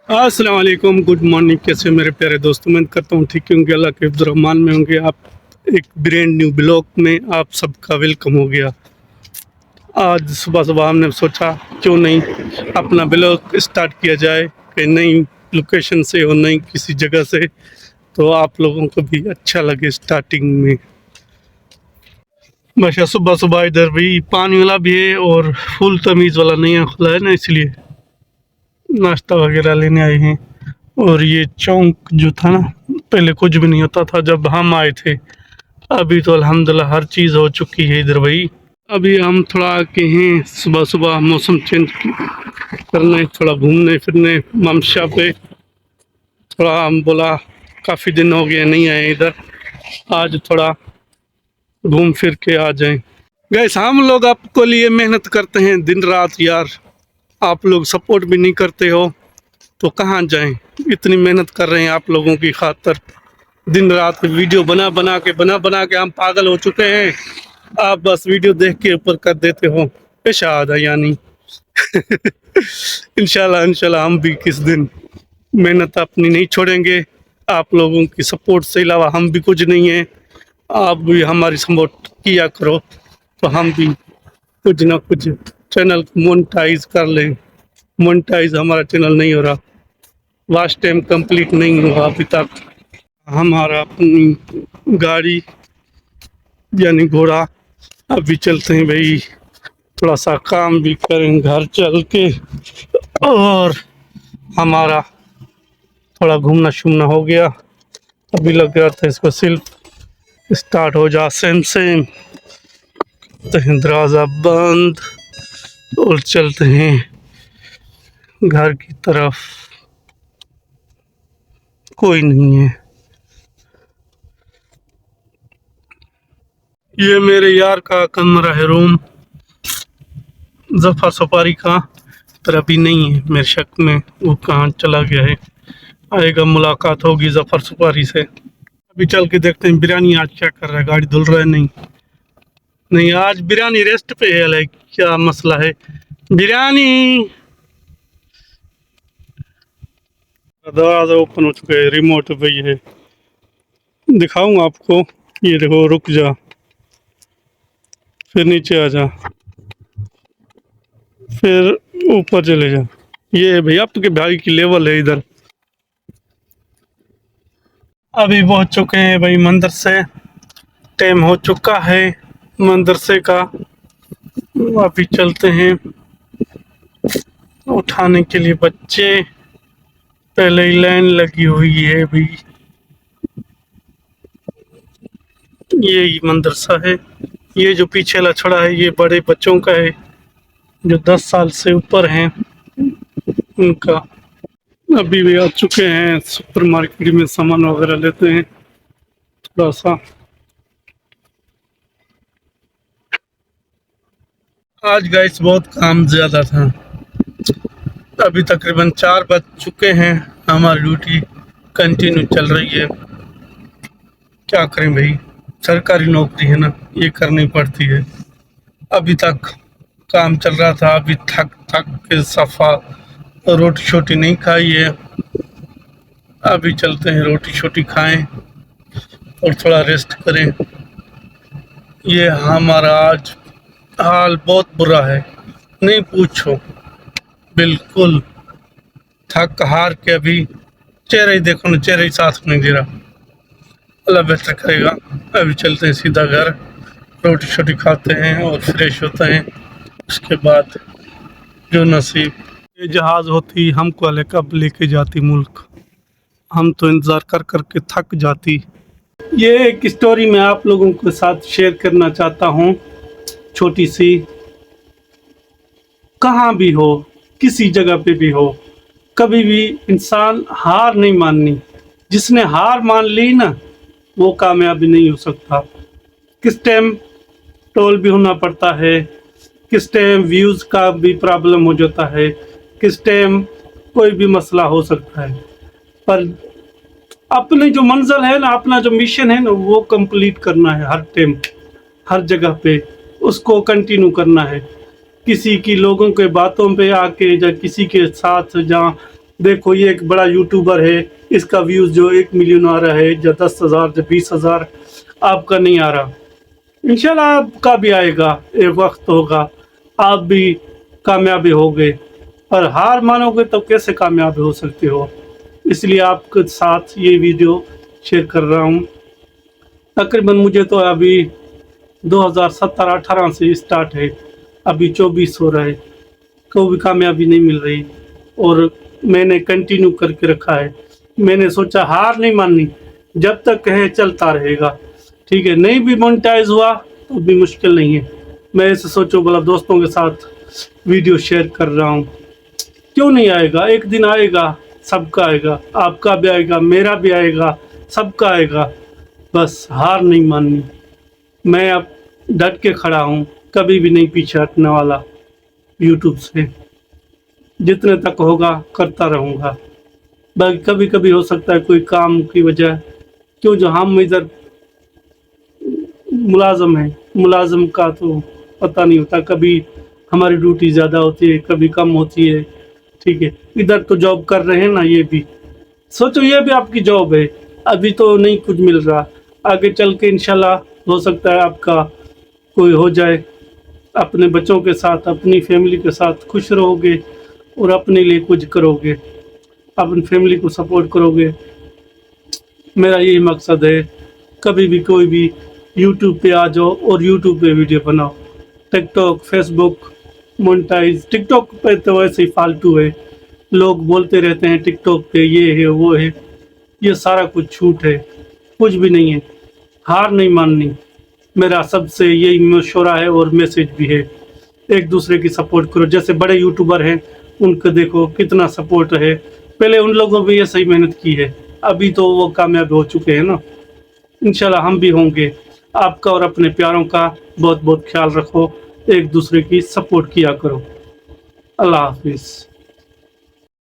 अस्सलाम वालेकुम, good morning. कैसे मेरे प्यारे दोस्तों, उम्मीद करता हूँ ठीक होंगे, अल्लाह के हिफ्ज़ रहमान में होंगे। आप एक ब्रांड न्यू ब्लॉग में आप सबका वेलकम हो गया। आज सुबह सुबह हमने सोचा क्यों नहीं अपना ब्लॉग स्टार्ट किया जाए, कि नई लोकेशन से और नई किसी जगह से, तो आप लोगों को भी अच्छा लगे स्टार्टिंग में। बस सुबह सुबह इधर भी पानी वाला भी है और फुल तमीज़ वाला नहीं खुला है ना, इसलिए नाश्ता वगैरह लेने आए हैं। और ये चौक जो था ना, पहले कुछ भी नहीं होता था जब हम आए थे। अभी तो अल्हम्दुलिल्लाह हर चीज़ हो चुकी है इधर भाई। अभी हम थोड़ा आके हैं, सुबह सुबह मौसम चेंज करने, थोड़ा घूमने फिरने ममशा पे। थोड़ा हम बोला काफ़ी दिन हो गए नहीं आए इधर, आज थोड़ा घूम फिर के आ जाएं। गैस हम लोग आपको लिए मेहनत करते हैं दिन रात यार, आप लोग सपोर्ट भी नहीं करते हो तो कहाँ जाएं। इतनी मेहनत कर रहे हैं आप लोगों की खातर, दिन रात वीडियो बना के हम पागल हो चुके हैं। आप बस वीडियो देख के ऊपर कर देते हो, पेशाद है यानी। इंशाल्लाह हम भी किस दिन मेहनत अपनी नहीं छोड़ेंगे। आप लोगों की सपोर्ट से अलावा हम भी कुछ नहीं है। आप भी हमारी सपोर्ट किया करो तो हम भी कुछ ना कुछ चैनल को मोनेटाइज कर लें। मोनेटाइज हमारा चैनल नहीं हो रहा, वाच टाइम कंप्लीट नहीं हुआ अभी तक। हमारा अपनी गाड़ी यानी घोड़ा, अभी चलते हैं भाई, थोड़ा सा काम भी करें घर चल के, और हमारा थोड़ा घूमना शूमना हो गया। अभी लग रहा था इसको सिर्फ स्टार्ट हो जा सेम तो दरवाज़ा बंद, और चलते हैं घर की तरफ। कोई नहीं है। ये मेरे यार का कमरा है, रूम जफ़र सुपारी का, पर अभी नहीं है मेरे शक में, वो कहाँ चला गया है। आएगा, मुलाकात होगी जफ़र सुपारी से। अभी चल के देखते हैं बिरयानी आज क्या कर रहा है, गाड़ी धुल रहा है। नहीं नहीं, आज बिरयानी रेस्ट पे है, लाइक क्या मसला है बिरयानी। दरवाजा ओपन हो चुका है, रिमोट पे है, दिखाऊंगा आपको। ये देखो, रुक जा, फिर नीचे आ जा, फिर ऊपर चले जा। ये भैया आपके भाई की लेवल है इधर। अभी पहुंच चुके हैं भाई मंदिर से, टाइम हो चुका है मंदरसे का। अभी चलते हैं उठाने के लिए बच्चे, पहले ही लाइन लगी हुई है अभी। ये मदरसा है, ये जो पीछे वाला छड़ा है ये बड़े बच्चों का है, जो 10 साल से ऊपर हैं उनका। अभी भी आ चुके हैं सुपर मार्केट में, सामान वगैरह लेते हैं थोड़ा सा। आज गाइस बहुत काम ज़्यादा था, अभी तकरीबन 4 बज चुके हैं, हमारी ड्यूटी कंटिन्यू चल रही है। क्या करें भाई, सरकारी नौकरी है ना, ये करनी पड़ती है। अभी तक काम चल रहा था, अभी थक थक के सफ़ा रोटी छोटी नहीं खाई है। अभी चलते हैं रोटी छोटी खाएं और थोड़ा रेस्ट करें। ये हमारा आज हाल बहुत बुरा है, नहीं पूछो, बिल्कुल थक हार के अभी चेहरा ही देखो ना, चेहरा ही साथ नहीं दे रहा। अल्लाह बेहतर करेगा। अभी चलते हैं सीधा घर, रोटी छोटी खाते हैं और फ्रेश होते हैं, उसके बाद जो नसीब। ये जहाज़ होती हमको कब लेके जाती मुल्क, हम तो इंतज़ार कर कर के थक जाती। ये एक स्टोरी मैं आप लोगों के साथ शेयर करना चाहता हूँ, छोटी सी। कहाँ भी हो, किसी जगह पे भी हो, कभी भी इंसान हार नहीं माननी। जिसने हार मान ली ना, वो कामयाबी नहीं हो सकता। किस टाइम टोल भी होना पड़ता है, किस टाइम व्यूज़ का भी प्रॉब्लम हो जाता है, किस टाइम कोई भी मसला हो सकता है, पर अपनी जो मंजिल है ना, अपना जो मिशन है ना, वो कंप्लीट करना है हर टाइम, हर जगह पे उसको कंटिन्यू करना है। किसी की लोगों के बातों पे आके या किसी के साथ जहाँ देखो ये एक बड़ा यूट्यूबर है, इसका व्यूज जो 1 मिलियन आ रहा है, या 10,000 या 20,000, आपका नहीं आ रहा। इंशाल्लाह आपका भी आएगा, एक वक्त होगा आप भी कामयाबी होगे। और हार मानोगे तो कैसे कामयाब हो सकते हो। इसलिए आपके साथ ये वीडियो शेयर कर रहा हूँ। तकरीबन मुझे तो अभी 2017-18 से स्टार्ट है, अभी 24 हो रहा है, कोई भी कामयाबी नहीं मिल रही। और मैंने कंटिन्यू करके रखा है। मैंने सोचा हार नहीं माननी, जब तक है चलता रहेगा, ठीक है। नहीं भी मोनेटाइज हुआ तो भी मुश्किल नहीं है। मैं ऐसे सोचो बोला दोस्तों के साथ वीडियो शेयर कर रहा हूँ। क्यों नहीं आएगा, एक दिन आएगा, सबका आएगा, आपका भी आएगा, मेरा भी आएगा, सबका आएगा। बस हार नहीं माननी। मैं अब डट के खड़ा हूँ, कभी भी नहीं पीछे हटने वाला यूट्यूब से। जितने तक होगा करता रहूँगा। बाकी कभी कभी हो सकता है कोई काम की वजह, क्यों जो हम इधर मुलाजम है, मुलाजम का तो पता नहीं होता, कभी हमारी ड्यूटी ज़्यादा होती है, कभी कम होती है, ठीक है। इधर तो जॉब कर रहे हैं ना, ये भी सोचो, ये भी आपकी जॉब है। अभी तो नहीं कुछ मिल रहा, आगे चल के इंशाल्लाह हो सकता है आपका कोई हो जाए। अपने बच्चों के साथ, अपनी फैमिली के साथ खुश रहोगे और अपने लिए कुछ करोगे, अपनी फैमिली को सपोर्ट करोगे। मेरा यही मकसद है। कभी भी कोई भी यूट्यूब पे आ जाओ और यूट्यूब पे वीडियो बनाओ। टिकटॉक, फेसबुक मोनेटाइज, टिकटॉक पे तो वैसे ही फालतू है, लोग बोलते रहते हैं टिकटॉक पे ये है वो है, ये सारा कुछ झूठ है, कुछ भी नहीं है। हार नहीं माननी, मेरा सबसे यही मशवरा है और मैसेज भी है। एक दूसरे की सपोर्ट करो। जैसे बड़े यूट्यूबर हैं, उनको देखो कितना सपोर्ट है। पहले उन लोगों भी ये सही मेहनत की है, अभी तो वो कामयाब हो चुके हैं ना। इंशाल्लाह हम भी होंगे। आपका और अपने प्यारों का बहुत बहुत ख्याल रखो, एक दूसरे की सपोर्ट किया करो। अल्लाह हाफिज़।